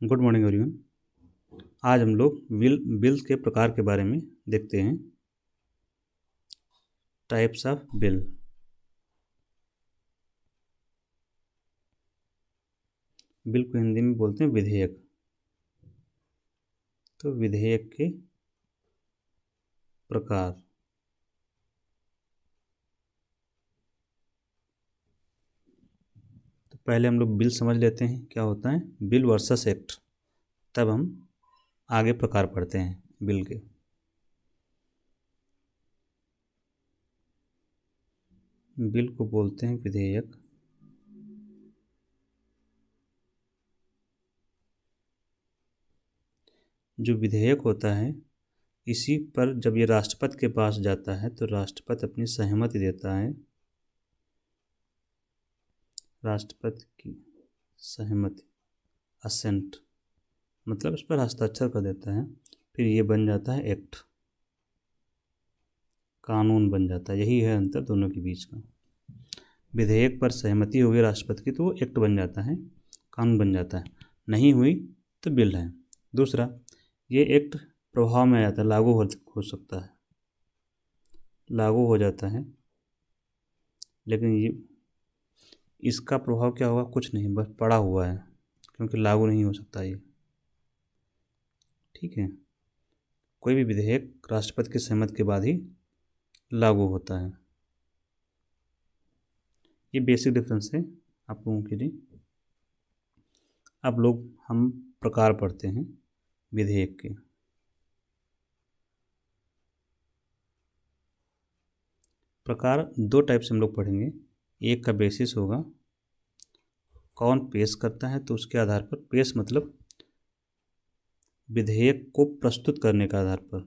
Good morning everyone. आज हम लोग बिल के प्रकार के बारे में देखते हैं। Types of bill. बिल को हिंदी में बोलते हैं विधेयक। तो विधेयक के प्रकार। तो पहले हम लोग बिल समझ लेते हैं क्या होता है। बिल वर्सेस एक्ट, तब हम आगे प्रकार पढ़ते हैं बिल के। बिल को बोलते हैं विधेयक। जो विधेयक होता है, इसी पर जब ये राष्ट्रपति के पास जाता है तो राष्ट्रपति अपनी सहमति देता है। राष्ट्रपति की सहमति, असेंट, मतलब इस पर हस्ताक्षर कर देता है। फिर ये बन जाता है एक्ट, कानून बन जाता है। यही है अंतर दोनों के बीच का। विधेयक पर सहमति हो गई राष्ट्रपति की तो वो एक्ट बन जाता है, कानून बन जाता है। नहीं हुई तो बिल है। दूसरा, ये एक्ट प्रभाव में आ जाता है, लागू हो सकता है, लागू हो जाता है। लेकिन ये इसका प्रभाव क्या होगा, कुछ नहीं, बस पड़ा हुआ है, क्योंकि लागू नहीं हो सकता ये। ठीक है, कोई भी विधेयक राष्ट्रपति की सहमति के बाद ही लागू होता है। ये बेसिक डिफरेंस है आप लोगों के लिए। अब लोग हम प्रकार पढ़ते हैं विधेयक के। प्रकार दो टाइप से हम लोग पढ़ेंगे। एक का बेसिस होगा कौन पेश करता है, तो उसके आधार पर, पेश मतलब विधेयक को प्रस्तुत करने का आधार पर।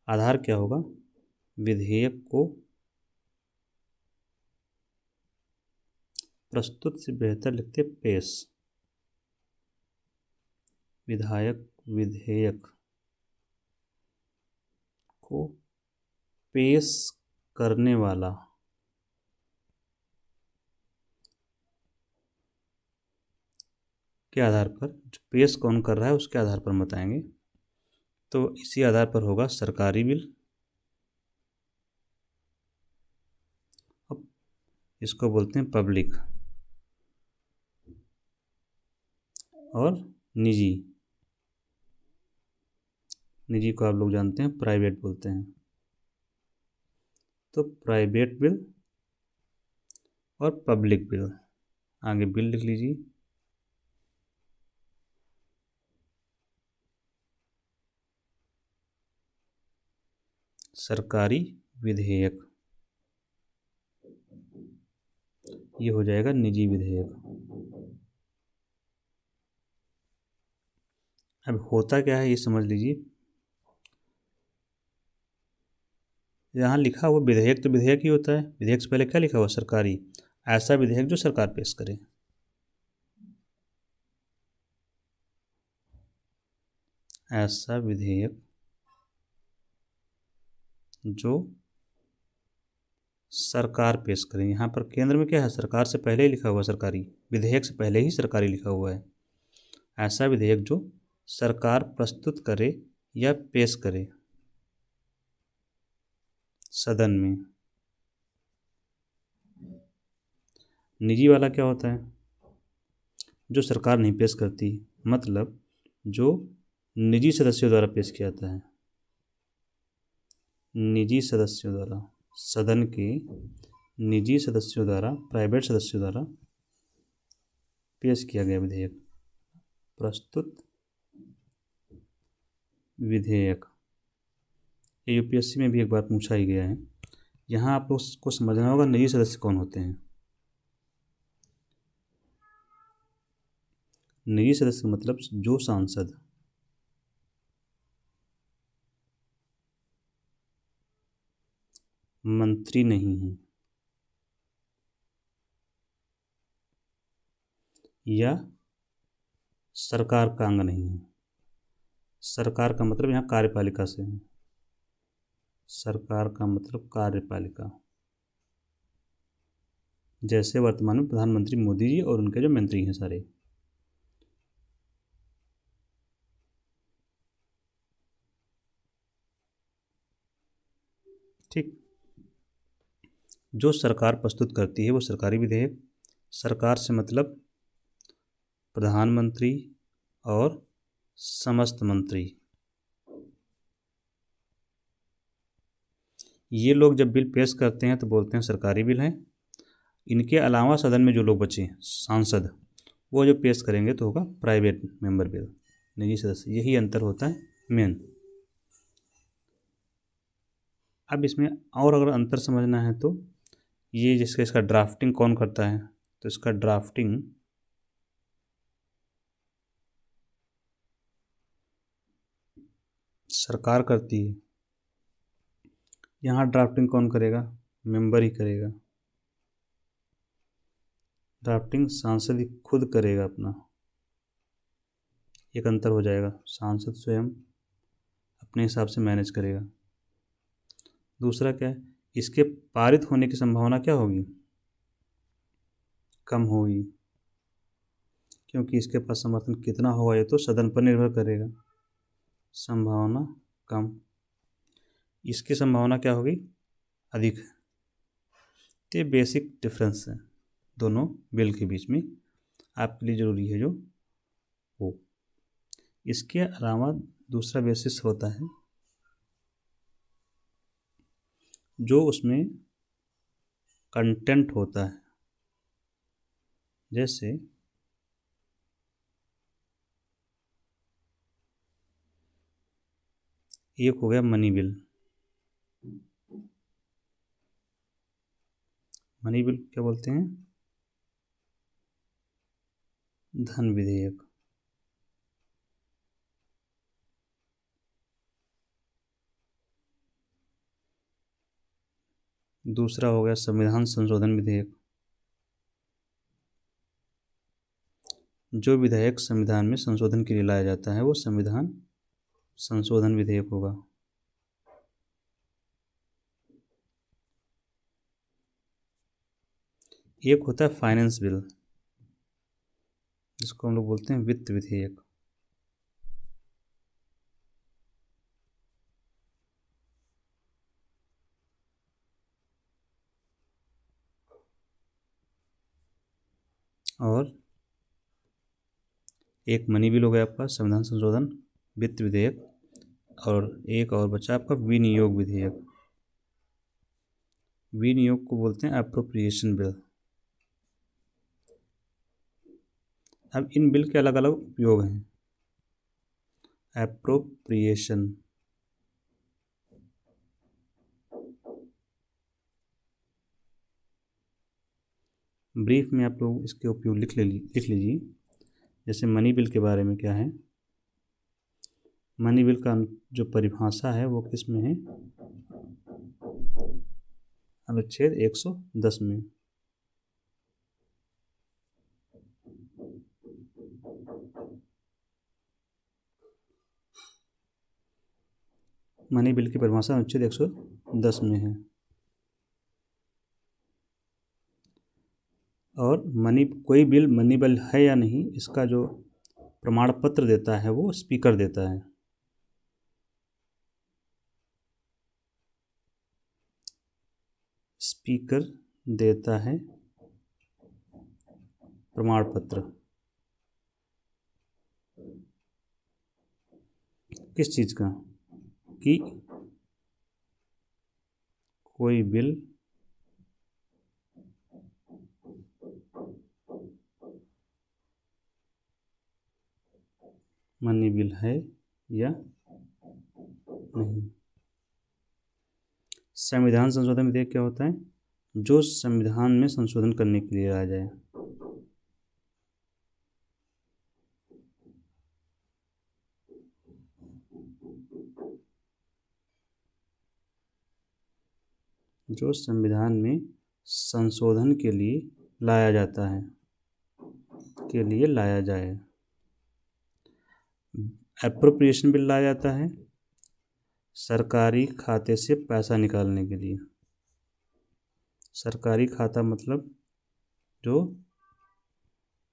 आधार क्या होगा, विधेयक को प्रस्तुत से बेहतर लिखते पेश। विधेयक को पेश करने वाला के आधार पर, जो पेश कौन कर रहा है उसके आधार पर बताएंगे। तो इसी आधार पर होगा सरकारी बिल। अब इसको बोलते हैं पब्लिक, और निजी। निजी को आप लोग जानते हैं प्राइवेट बोलते हैं। तो प्राइवेट बिल और पब्लिक बिल। आगे बिल लिख लीजिए। सरकारी विधेयक, ये हो जाएगा निजी विधेयक। अब होता क्या है ये समझ लीजिए। यहाँ लिखा हुआ विधेयक तो विधेयक ही होता है। विधेयक से पहले क्या लिखा हुआ, सरकारी। ऐसा विधेयक जो सरकार पेश करे। ऐसा विधेयक जो सरकार पेश करे। यहाँ पर केंद्र में क्या है, सरकार से पहले ही लिखा हुआ सरकारी, विधेयक से पहले ही सरकारी लिखा हुआ है। ऐसा विधेयक जो सरकार प्रस्तुत करे या पेश करे सदन में। निजी वाला क्या होता है, जो सरकार नहीं पेश करती, मतलब जो निजी सदस्यों द्वारा पेश किया जाता है। निजी सदस्यों द्वारा, सदन के निजी सदस्यों द्वारा, प्राइवेट सदस्यों द्वारा पेश किया गया विधेयक, प्रस्तुत विधेयक। यूपीएससी में भी एक बार पूछा ही गया है। यहाँ आप लोग को समझना होगा निजी सदस्य कौन होते हैं। निजी सदस्य मतलब जो सांसद मंत्री नहीं है या सरकार का अंग नहीं है। सरकार का मतलब यहाँ कार्यपालिका से है। सरकार का मतलब कार्यपालिका, जैसे वर्तमान में प्रधानमंत्री मोदी जी और उनके जो मंत्री हैं सारे, ठीक। जो सरकार प्रस्तुत करती है वो सरकारी विधेयक। सरकार से मतलब प्रधानमंत्री और समस्त मंत्री, ये लोग जब बिल पेश करते हैं तो बोलते हैं सरकारी बिल है। इनके अलावा सदन में जो लोग बचे सांसद, वो जो पेश करेंगे तो होगा प्राइवेट मेंबर बिल, निजी सदस्य। यही अंतर होता है मेन। अब इसमें और अगर अंतर समझना है तो ये जिसका इसका ड्राफ्टिंग कौन करता है, तो इसका ड्राफ्टिंग सरकार करती है। यहाँ ड्राफ्टिंग कौन करेगा, मेंबर ही करेगा। ड्राफ्टिंग सांसद ही खुद करेगा अपना, एक अंतर हो जाएगा। सांसद स्वयं अपने हिसाब से मैनेज करेगा। दूसरा क्या है, इसके पारित होने की संभावना क्या होगी, कम होगी, क्योंकि इसके पास समर्थन कितना होगा ये तो सदन पर निर्भर करेगा। संभावना कम, इसकी संभावना क्या होगी, अधिक। तो ये बेसिक डिफरेंस है दोनों बिल के बीच में, आपके लिए ज़रूरी है जो वो। इसके अलावा दूसरा बेसिस होता है जो उसमें कंटेंट होता है। जैसे एक हो गया मनी बिल। मनी बिल क्या बोलते हैं, धन विधेयक। दूसरा हो गया संविधान संशोधन विधेयक। जो विधेयक संविधान में संशोधन के लिए लाया जाता है वो संविधान संशोधन विधेयक होगा। एक होता है फाइनेंस बिल, जिसको हम लोग बोलते हैं वित्त विधेयक। और एक मनी बिल हो गया आपका संविधान संशोधन वित्त विधेयक, और एक और बचा आपका विनियोग विधेयक। विनियोग को बोलते हैं एप्रोप्रिएशन बिल। अब इन बिल के अलग अलग उपयोग हैं। एप्रोप्रिएशन, ब्रीफ में आप लोग इसके उपयोग लिख लीजिए। जैसे मनी बिल के बारे में क्या है, मनी बिल का जो परिभाषा है वो किस में है, अनुच्छेद 110 में। मनी बिल की परिभाषा अनुच्छेद 110 में है। और कोई बिल मनी बिल है या नहीं, इसका जो प्रमाण पत्र देता है वो स्पीकर देता है। स्पीकर देता है प्रमाण पत्र, किस चीज़ का, कि कोई बिल मनी बिल है या नहीं। संविधान संशोधन विधेयक क्या होता है, जो संविधान में संशोधन करने के लिए लाया जाए। जो संविधान में संशोधन के लिए लाया जाता है, के लिए लाया जाए। एप्रोप्रिएशन बिल लाया जाता है सरकारी खाते से पैसा निकालने के लिए। सरकारी खाता मतलब जो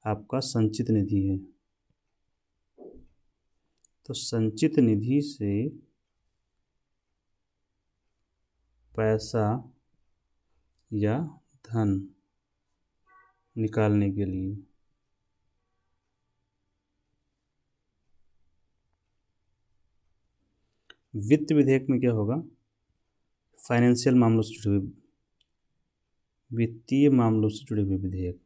आपका संचित निधि है, तो संचित निधि से पैसा या धन निकालने के लिए। वित्त विधेयक में क्या होगा? फाइनेंशियल मामलों से जुड़े हुए, वित्तीय मामलों से जुड़े हुए विधेयक,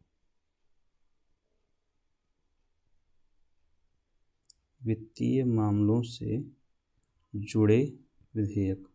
वित्तीय मामलों से जुड़े विधेयक।